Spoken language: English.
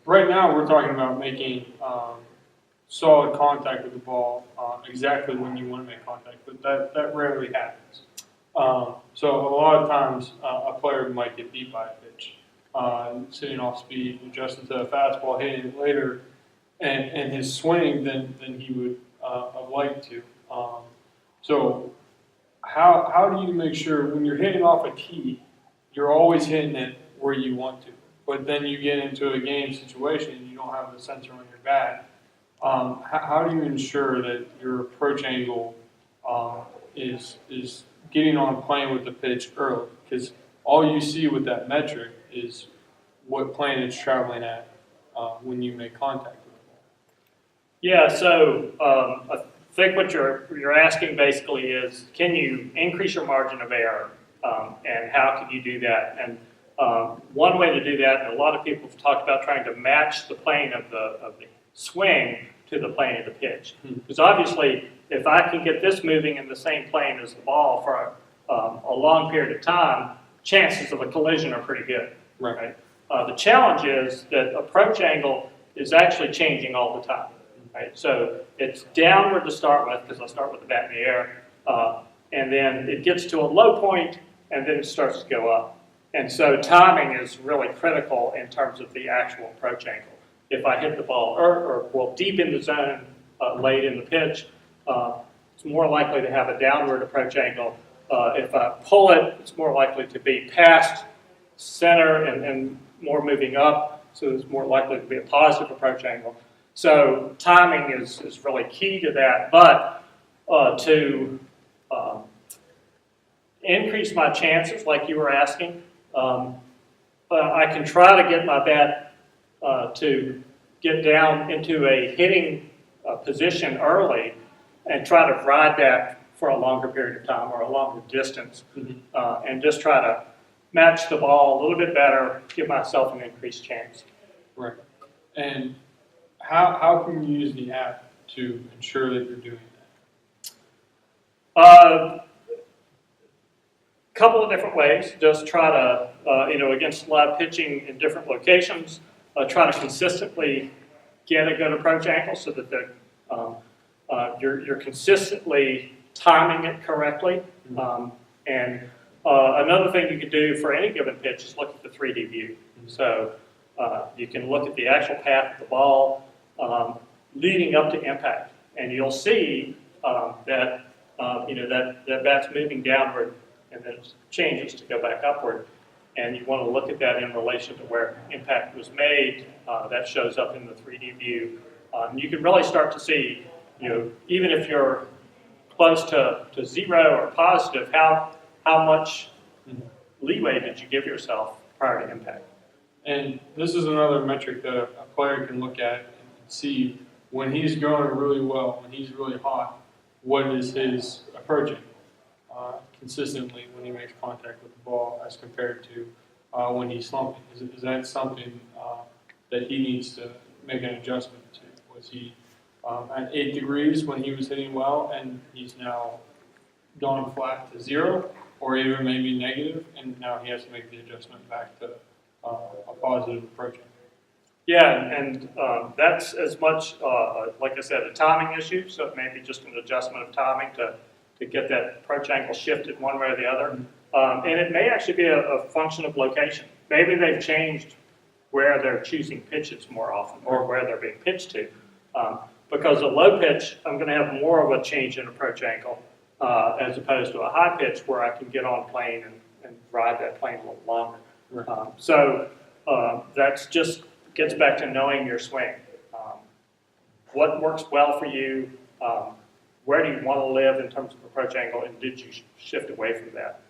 right now we're talking about making solid contact with the ball exactly when you want to make contact, but that rarely happens. So a lot of times a player might get beat by a pitch, sitting off speed, adjusting to a fastball, hitting it later, and his swing than he would have liked to. So how do you make sure when you're hitting off a tee, you're always hitting it where you want to, but then you get into a game situation and you don't have the sensor on your bat? How do you ensure that your approach angle is getting on playing with the pitch early? Because all you see with that metric is what plane it's traveling at when you make contact with the ball. Yeah, so I think what you're asking basically is, can you increase your margin of error, and how can you do that? And one way to do that, and a lot of people have talked about trying to match the plane of the swing to the plane of the pitch. Because obviously, if I can get this moving in the same plane as the ball for a long period of time, chances of a collision are pretty good. Right. The challenge is that approach angle is actually changing all the time. Right? So it's downward to start with, because I start with the bat in the air, and then it gets to a low point, and then it starts to go up. And so timing is really critical in terms of the actual approach angle. If I hit the ball deep in the zone late in the pitch, it's more likely to have a downward approach angle. If I pull it, it's more likely to be past center and more moving up, so it's more likely to be a positive approach angle. So timing is really key to that, but to increase my chances, like you were asking, I can try to get my bat to get down into a hitting position early and try to ride that for a longer period of time or a longer distance, and just try to match the ball a little bit better, give myself an increased chance. Right. And how can you use the app to ensure that you're doing that? Couple of different ways. Just try to, against live pitching in different locations, try to consistently get a good approach angle so that you're consistently timing it correctly. And another thing you can do for any given pitch is look at the 3D view. So you can look at the actual path of the ball leading up to impact, and you'll see that bat's moving downward and then it changes to go back upward. And you want to look at that in relation to where impact was made. That shows up in the 3D view. You can really start to see, even if you're close to zero or positive, how much leeway did you give yourself prior to impact? And this is another metric that a player can look at and see when he's going really well, when he's really hot, what is his approaching consistently when he makes contact with the ball as compared to when he's slumping. Is that something that he needs to make an adjustment to? Was he at 8 degrees when he was hitting well and he's now gone flat to 0 or even maybe negative, and now he has to make the adjustment back to a positive approach? Yeah, and that's as much, like I said, a timing issue, so it may be just an adjustment of timing to get that approach angle shifted one way or the other. And it may actually be a function of location. Maybe they've changed where they're choosing pitches more often or where they're being pitched to. Because a low pitch, I'm going to have more of a change in approach angle as opposed to a high pitch where I can get on plane and ride that plane a little longer. Right. So that's just gets back to knowing your swing. What works well for you? Where do you want to live in terms of approach angle, and did you shift away from that?